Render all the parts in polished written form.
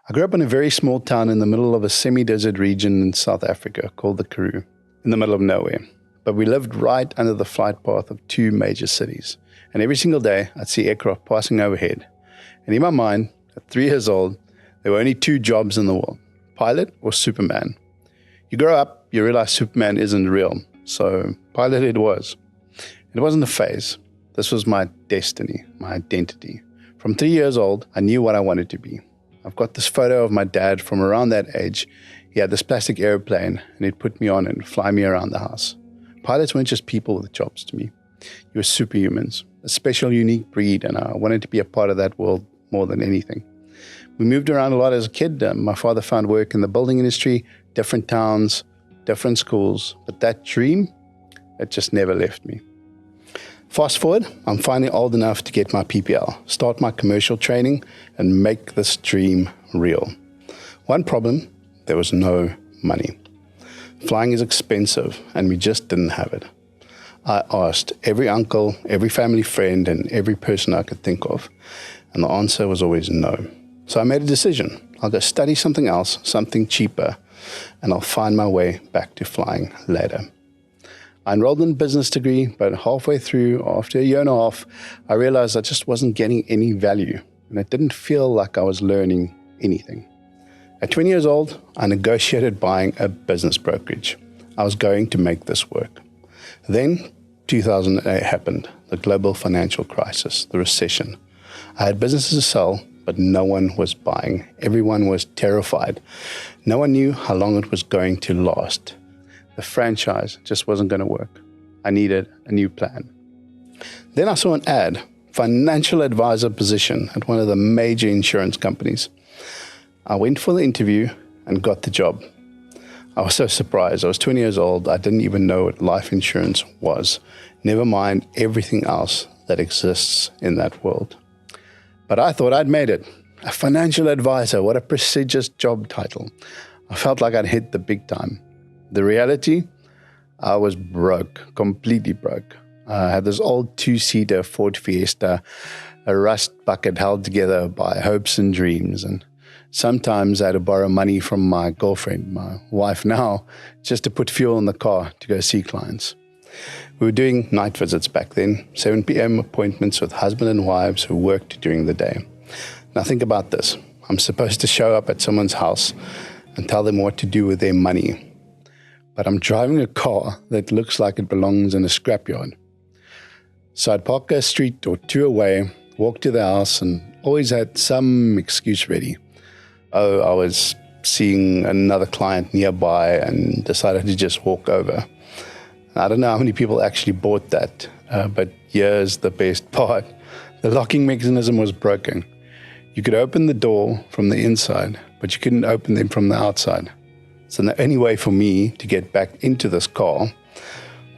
I grew up in a very small town in the middle of a semi-desert region in South Africa called the Karoo, in the middle of nowhere. But we lived right under the flight path of two major cities. And every single day, I'd see aircraft passing overhead. And in my mind, at 3 years old, there were only two jobs in the world, pilot or Superman. You grow up, you realize Superman isn't real. So pilot it was. It wasn't a phase. This was my destiny, my identity. From 3 years old, I knew what I wanted to be. I've got this photo of my dad from around that age. He had this plastic airplane and he'd put me on and fly me around the house. Pilots weren't just people with jobs to me. You were superhumans, a special, unique breed, and I wanted to be a part of that world more than anything. We moved around a lot as a kid. My father found work in the building industry, different towns, different schools, but that dream, it just never left me. Fast forward, I'm finally old enough to get my PPL, start my commercial training, and make this dream real. One problem, there was no money. Flying is expensive, and we just didn't have it. I asked every uncle, every family friend, and every person I could think of, and the answer was always no. So I made a decision. I'll go study something else, something cheaper, and I'll find my way back to flying later. I enrolled in a business degree, but halfway through, after a year and a half, I realized I just wasn't getting any value, and it didn't feel like I was learning anything. At 20 years old, I negotiated buying a business brokerage. I was going to make this work. Then, 2008 happened, the global financial crisis, the recession. I had businesses to sell, but no one was buying. Everyone was terrified. No one knew how long it was going to last. The franchise just wasn't going to work. I needed a new plan. Then I saw an ad, financial advisor position at one of the major insurance companies. I went for the interview and got the job. I was so surprised. I was 20 years old. I didn't even know what life insurance was. Never mind everything else that exists in that world. But I thought I'd made it. A financial advisor, what a prestigious job title. I felt like I'd hit the big time. The reality, I was broke, completely broke. I had this old 2-seater Ford Fiesta, a rust bucket held together by hopes and dreams. And sometimes I had to borrow money from my girlfriend, my wife now, just to put fuel in the car to go see clients. We were doing night visits back then, 7 p.m. appointments with husband and wives who worked during the day. Now think about this. I'm supposed to show up at someone's house and tell them what to do with their money. But I'm driving a car that looks like it belongs in a scrapyard. So I'd park a street or two away, walk to the house, and always had some excuse ready. Oh, I was seeing another client nearby and decided to just walk over. I don't know how many people actually bought that, but here's the best part. The locking mechanism was broken. You could open the door from the inside, but you couldn't open them from the outside. So the only way for me to get back into this car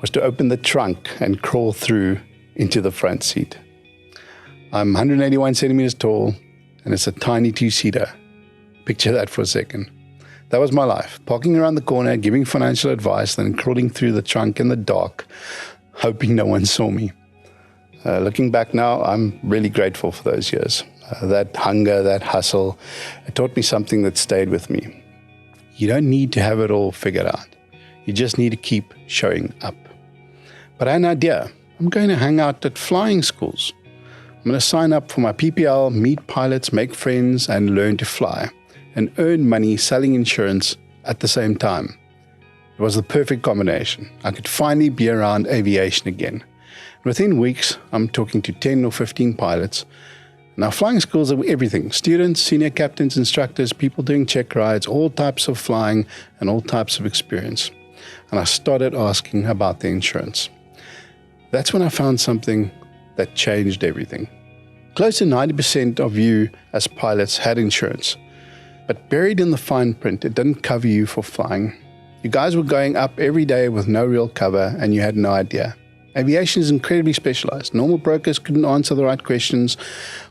was to open the trunk and crawl through into the front seat. I'm 181 centimeters tall, and it's a tiny 2-seater. Picture that for a second. That was my life, parking around the corner, giving financial advice, then crawling through the trunk in the dark, hoping no one saw me. Looking back now, I'm really grateful for those years. That hunger, that hustle, it taught me something that stayed with me. You don't need to have it all figured out. You just need to keep showing up. But I had an idea. I'm going to hang out at flying schools. I'm going to sign up for my PPL, meet pilots, make friends, and learn to fly, and earn money selling insurance at the same time. It was the perfect combination. I could finally be around aviation again. Within weeks, I'm talking to 10 or 15 pilots. Now, flying schools are everything. Students, senior captains, instructors, people doing check rides, all types of flying and all types of experience. And I started asking about the insurance. That's when I found something that changed everything. Close to 90% of you as pilots had insurance, but buried in the fine print, it didn't cover you for flying. You guys were going up every day with no real cover and you had no idea. Aviation is incredibly specialized. Normal brokers couldn't answer the right questions.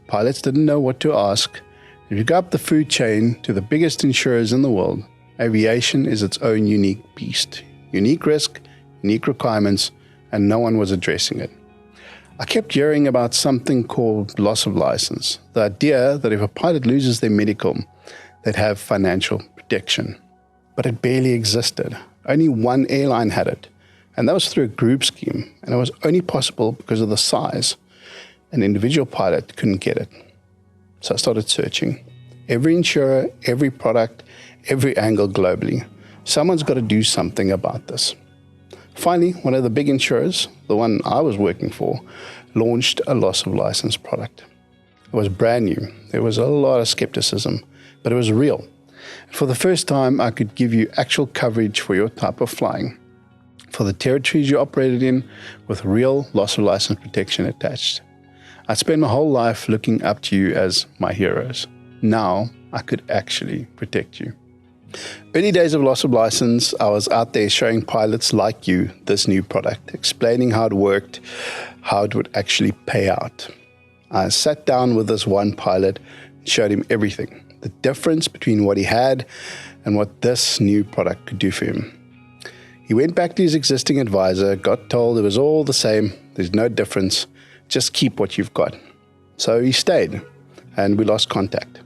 Pilots didn't know what to ask. If you go up the food chain to the biggest insurers in the world, aviation is its own unique beast. Unique risk, unique requirements, and no one was addressing it. I kept hearing about something called loss of license. The idea that if a pilot loses their medical, they'd have financial protection. But it barely existed. Only one airline had it, and that was through a group scheme, and it was only possible because of the size. An individual pilot couldn't get it. So I started searching. Every insurer, every product, every angle globally. Someone's got to do something about this. Finally, one of the big insurers, the one I was working for, launched a loss of license product. It was brand new. There was a lot of skepticism, but it was real. For the first time, I could give you actual coverage for your type of flying, for the territories you operated in, with real loss of license protection attached. I spent my whole life looking up to you as my heroes. Now, I could actually protect you. Early days of loss of license, I was out there showing pilots like you this new product, explaining how it worked, how it would actually pay out. I sat down with this one pilot and showed him everything, the difference between what he had and what this new product could do for him. He went back to his existing advisor, got told it was all the same, there's no difference, just keep what you've got. So he stayed, and we lost contact.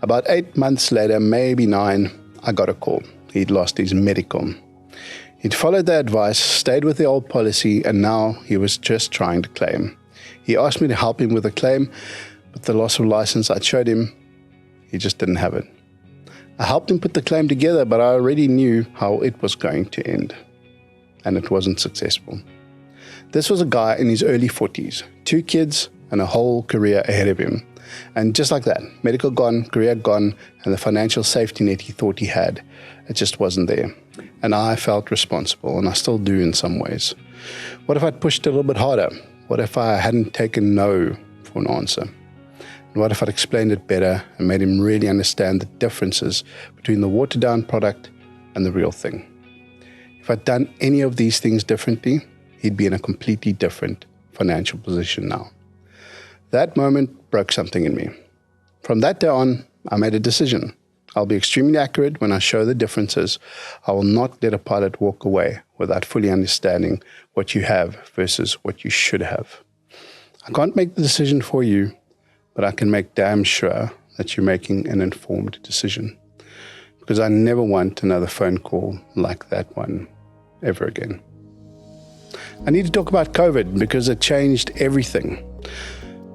About 8 months later, maybe 9, I got a call. He'd lost his medical. He'd followed the advice, stayed with the old policy, and now he was just trying to claim. He asked me to help him with the claim, but the loss of license I showed him, he just didn't have it. I helped him put the claim together, but I already knew how it was going to end, and it wasn't successful. This was a guy in his early 40s, 2 kids, and a whole career ahead of him. And just like that, medical gone, career gone, and the financial safety net he thought he had, it just wasn't there. And I felt responsible, and I still do in some ways. What if I'd pushed a little bit harder? What if I hadn't taken no for an answer? And what if I'd explained it better and made him really understand the differences between the watered-down product and the real thing? If I'd done any of these things differently, he'd be in a completely different financial position now. That moment broke something in me. From that day on, I made a decision. I'll be extremely accurate when I show the differences. I will not let a pilot walk away without fully understanding what you have versus what you should have. I can't make the decision for you, but I can make damn sure that you're making an informed decision. Because I never want another phone call like that one ever again. I need to talk about COVID because it changed everything.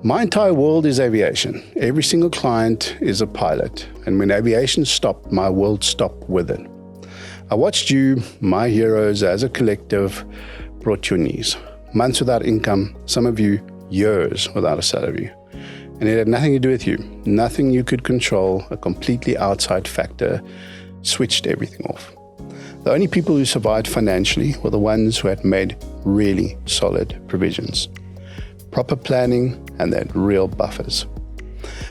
My entire world is aviation. Every single client is a pilot. And when aviation stopped, my world stopped with it. I watched you, my heroes, as a collective, brought to your knees. Months without income, some of you years without a salary. And it had nothing to do with you. Nothing you could control, a completely outside factor, switched everything off. The only people who survived financially were the ones who had made really solid provisions. Proper planning, and they had real buffers.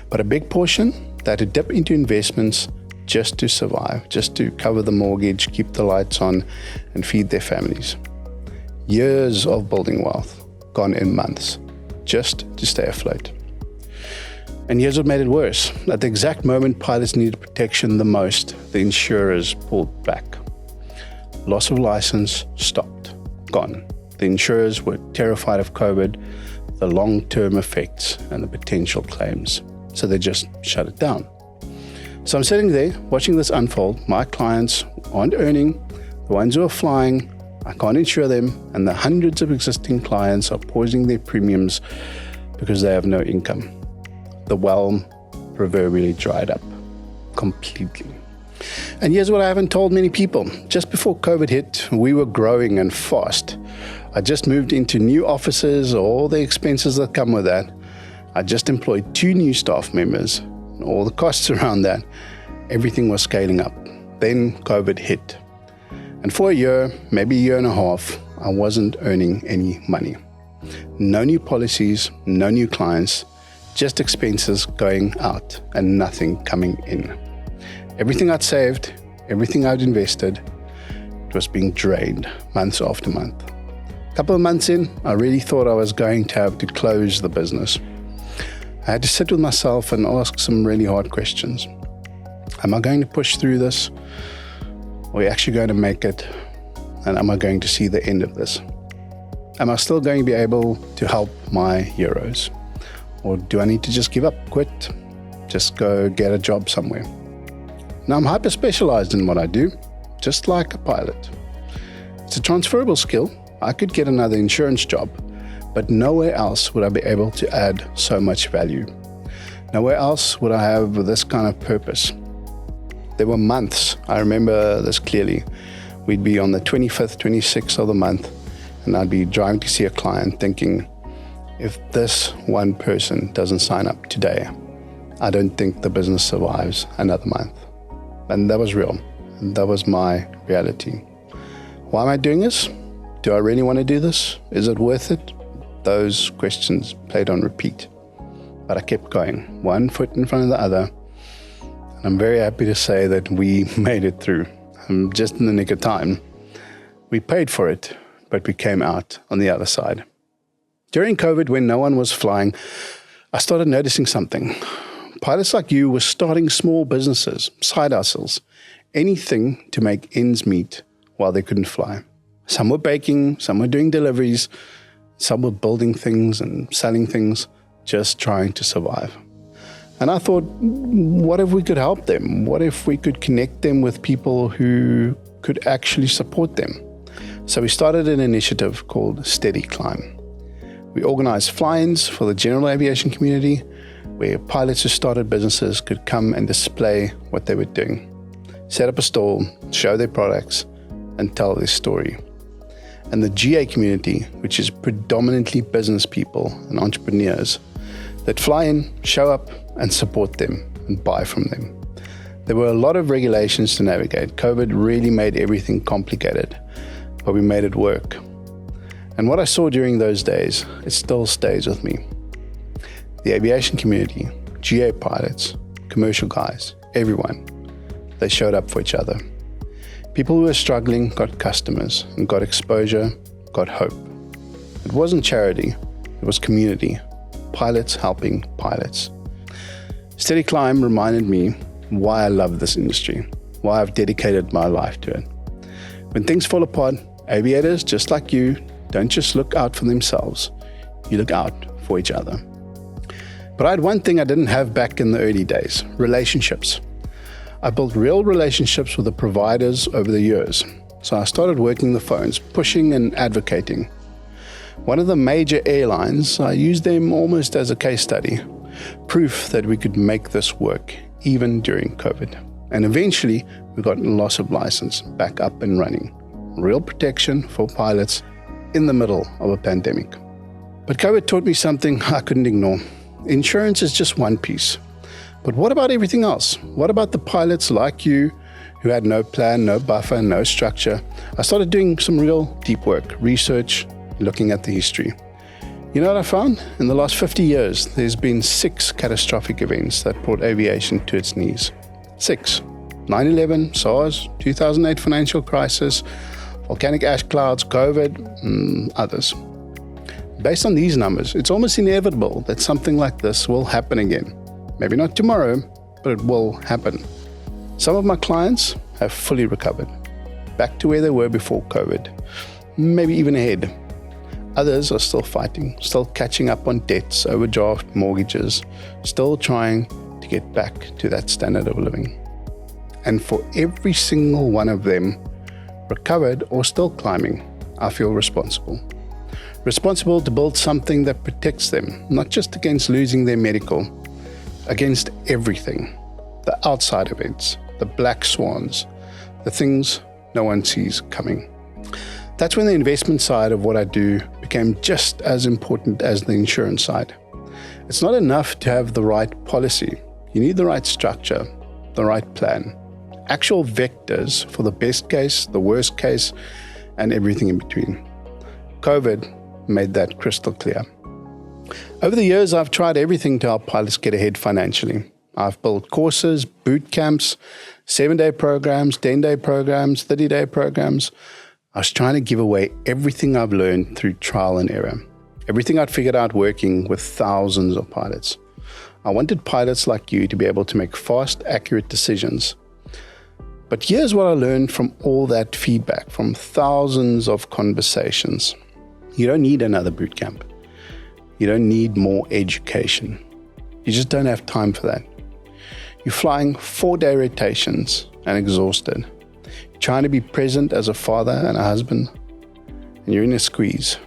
But a big portion, they had to dip into investments just to survive, just to cover the mortgage, keep the lights on, and feed their families. Years of building wealth, gone in months, just to stay afloat. And here's what made it worse. At the exact moment pilots needed protection the most, the insurers pulled back. Loss of license stopped, gone. The insurers were terrified of COVID, the long-term effects and the potential claims. So they just shut it down. So I'm sitting there watching this unfold. My clients aren't earning. The ones who are flying, I can't insure them. And the hundreds of existing clients are pausing their premiums because they have no income. The well proverbially dried up completely. And here's what I haven't told many people. Just before COVID hit, we were growing and fast. I just moved into new offices, all the expenses that come with that. I just employed 2 new staff members, and all the costs around that. Everything was scaling up. Then COVID hit. And for a year, maybe a year and a half, I wasn't earning any money. No new policies, no new clients, just expenses going out and nothing coming in. Everything I'd saved, everything I'd invested, it was being drained months after month. A couple of months in, I really thought I was going to have to close the business. I had to sit with myself and ask some really hard questions. Am I going to push through this? Are we actually going to make it? And am I going to see the end of this? Am I still going to be able to help my heroes? Or do I need to just give up, quit, just go get a job somewhere? Now I'm hyper-specialized in what I do, just like a pilot. It's a transferable skill. I could get another insurance job, but nowhere else would I be able to add so much value. Nowhere else would I have this kind of purpose. There were months, I remember this clearly, we'd be on the 25th, 26th of the month, and I'd be driving to see a client thinking, if this one person doesn't sign up today, I don't think the business survives another month. And that was real, and that was my reality. Why am I doing this? Do I really want to do this? Is it worth it? Those questions played on repeat. But I kept going, one foot in front of the other. And I'm very happy to say that we made it through. Just in the nick of time. We paid for it, but we came out on the other side. During COVID, when no one was flying, I started noticing something. Pilots like you were starting small businesses, side hustles, anything to make ends meet while they couldn't fly. Some were baking, some were doing deliveries, some were building things and selling things, just trying to survive. And I thought, what if we could help them? What if we could connect them with people who could actually support them? So we started an initiative called Steady Climb. We organized fly-ins for the general aviation community, where pilots who started businesses could come and display what they were doing, set up a stall, show their products, and tell their story. And the GA community, which is predominantly business people and entrepreneurs, that fly in, show up, and support them and buy from them. There were a lot of regulations to navigate. COVID really made everything complicated, but we made it work. And what I saw during those days, it still stays with me. The aviation community, GA pilots, commercial guys, everyone, they showed up for each other. People who were struggling got customers and got exposure, got hope. It wasn't charity, it was community. Pilots helping pilots. Steady Climb reminded me why I love this industry, why I've dedicated my life to it. When things fall apart, aviators, just like you, don't just look out for themselves, you look out for each other. But I had one thing I didn't have back in the early days, relationships. I built real relationships with the providers over the years, so I started working the phones, pushing and advocating. One of the major airlines, I used them almost as a case study, proof that we could make this work, even during COVID. And eventually, we got loss of license back up and running. Real protection for pilots in the middle of a pandemic. But COVID taught me something I couldn't ignore. Insurance is just one piece. But what about everything else? What about the pilots like you who had no plan, no buffer, no structure? I started doing some real deep work, research, looking at the history. You know what I found? In the last 50 years, there's been 6 catastrophic events that brought aviation to its knees. 6. 9/11, SARS, 2008 financial crisis, volcanic ash clouds, COVID, others. Based on these numbers, it's almost inevitable that something like this will happen again. Maybe not tomorrow, but it will happen. Some of my clients have fully recovered, back to where they were before COVID, maybe even ahead. Others are still fighting, still catching up on debts, overdraft, mortgages, still trying to get back to that standard of living. And for every single one of them, recovered or still climbing, I feel responsible. Responsible to build something that protects them, not just against losing their medical, against everything, the outside events, the black swans, the things no one sees coming. That's when the investment side of what I do became just as important as the insurance side. It's not enough to have the right policy. You need the right structure, the right plan, actual vectors for the best case, the worst case, and everything in between. COVID made that crystal clear. Over the years, I've tried everything to help pilots get ahead financially. I've built courses, boot camps, 7-day programs, 10-day programs, 30-day programs. I was trying to give away everything I've learned through trial and error, everything I'd figured out working with thousands of pilots. I wanted pilots like you to be able to make fast, accurate decisions. But here's what I learned from all that feedback, from thousands of conversations. You don't need another boot camp. You don't need more education. You just don't have time for that. You're flying 4-day rotations and exhausted. You're trying to be present as a father and a husband, and you're in a squeeze.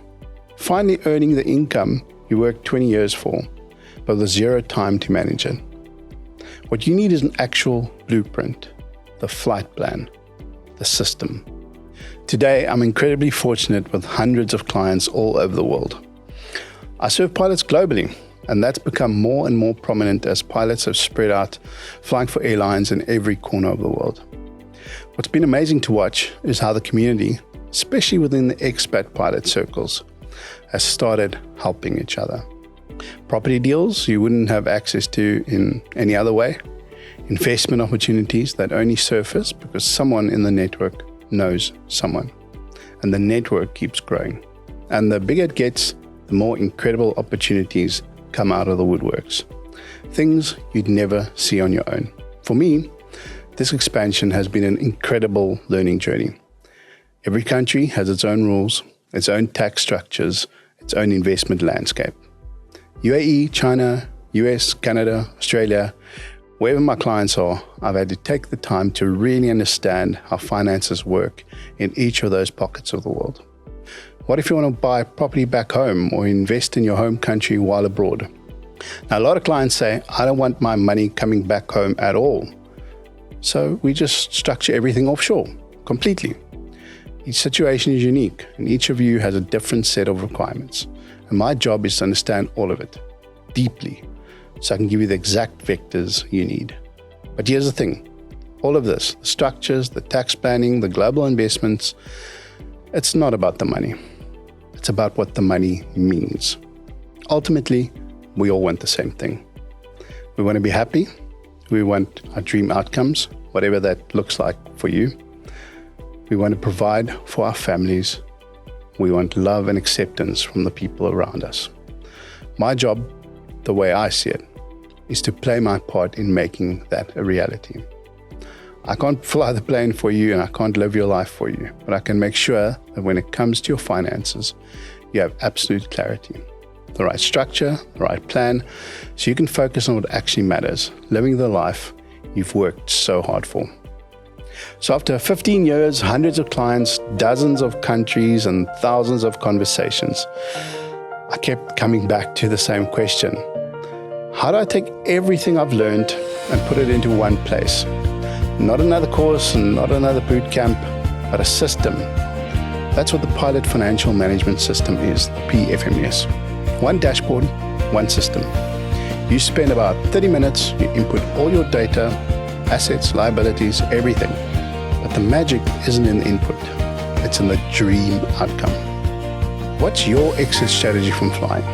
Finally earning the income you worked 20 years for, but with zero time to manage it. What you need is an actual blueprint, the flight plan, the system. Today, I'm incredibly fortunate with hundreds of clients all over the world. I serve pilots globally, and that's become more and more prominent as pilots have spread out, flying for airlines in every corner of the world. What's been amazing to watch is how the community, especially within the expat pilot circles, has started helping each other. Property deals you wouldn't have access to in any other way. Investment opportunities that only surface because someone in the network knows someone. And the network keeps growing. And the bigger it gets, the more incredible opportunities come out of the woodworks. Things you'd never see on your own. For me, this expansion has been an incredible learning journey. Every country has its own rules, its own tax structures, its own investment landscape. UAE, China, US, Canada, Australia, wherever my clients are, I've had to take the time to really understand how finances work in each of those pockets of the world. What if you want to buy property back home or invest in your home country while abroad? Now, a lot of clients say, I don't want my money coming back home at all. So we just structure everything offshore, completely. Each situation is unique, and each of you has a different set of requirements. And my job is to understand all of it, deeply, so I can give you the exact vectors you need. But here's the thing, all of this, the structures, the tax planning, the global investments, it's not about the money. It's about what the money means. Ultimately, we all want the same thing. We want to be happy. We want our dream outcomes, whatever that looks like for you. We want to provide for our families. We want love and acceptance from the people around us. My job, the way I see it, is to play my part in making that a reality. I can't fly the plane for you and I can't live your life for you, but I can make sure that when it comes to your finances, you have absolute clarity, the right structure, the right plan, so you can focus on what actually matters, living the life you've worked so hard for. So after 15 years, hundreds of clients, dozens of countries, and thousands of conversations, I kept coming back to the same question. How do I take everything I've learned and put it into one place? Not another course and not another boot camp, but a system. That's what the Pilot Financial Management System is, the P-FMS. One dashboard, one system. You spend about 30 minutes, you input all your data, assets, liabilities, everything. But the magic isn't in the input, it's in the dream outcome. What's your exit strategy from flying?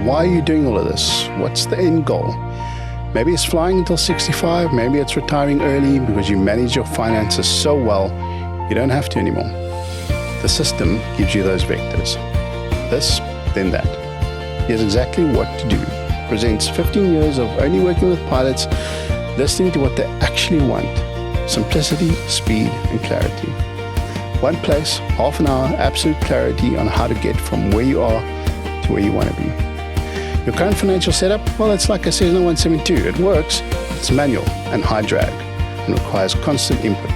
Why are you doing all of this? What's the end goal? Maybe it's flying until 65, maybe it's retiring early because you manage your finances so well, you don't have to anymore. The system gives you those vectors. This, then that. Here's exactly what to do. Presents 15 years of only working with pilots, listening to what they actually want. Simplicity, speed, and clarity. One place, half an hour, absolute clarity on how to get from where you are to where you want to be. Your current financial setup, well, it's like a Cessna 172. It works, it's manual and high drag and requires constant input.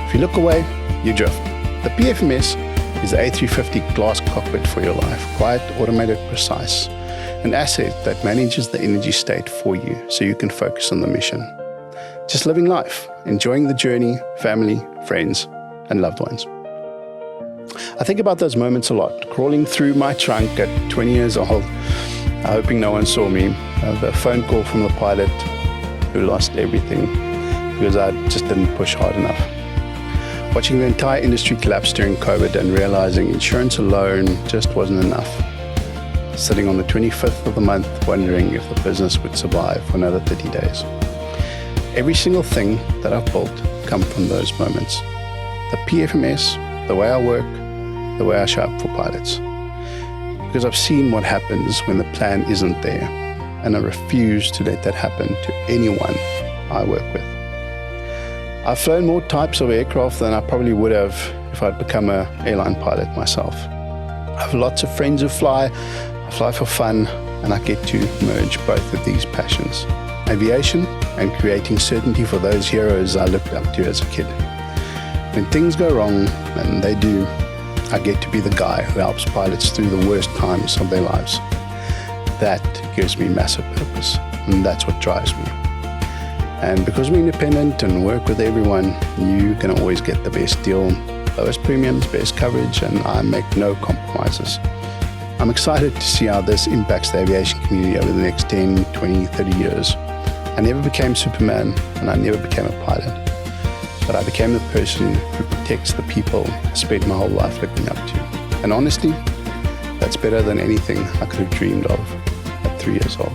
If you look away, you drift. The P-FMS is the A350 glass cockpit for your life. Quiet, automated, precise. An asset that manages the energy state for you so you can focus on the mission. Just living life, enjoying the journey, family, friends, and loved ones. I think about those moments a lot, crawling through my trunk at 20 years old, hoping no one saw me. The phone call from the pilot who lost everything because I just didn't push hard enough. Watching the entire industry collapse during COVID and realizing insurance alone just wasn't enough. Sitting on the 25th of the month wondering if the business would survive for another 30 days. Every single thing that I've built come from those moments. The P-FMS, the way I work, the way I show up for pilots. Because I've seen what happens when the plan isn't there, and I refuse to let that happen to anyone I work with. I've flown more types of aircraft than I probably would have if I'd become an airline pilot myself. I have lots of friends who fly, I fly for fun, and I get to merge both of these passions. Aviation and creating certainty for those heroes I looked up to as a kid. When things go wrong, and they do, I get to be the guy who helps pilots through the worst times of their lives. That gives me massive purpose, and that's what drives me. And because we're independent and work with everyone, you can always get the best deal, lowest premiums, best coverage, and I make no compromises. I'm excited to see how this impacts the aviation community over the next 10, 20, 30 years. I never became Superman, and I never became a pilot, but I became the person who protects the people I spent my whole life looking up to. And honestly, that's better than anything I could have dreamed of at 3 years old.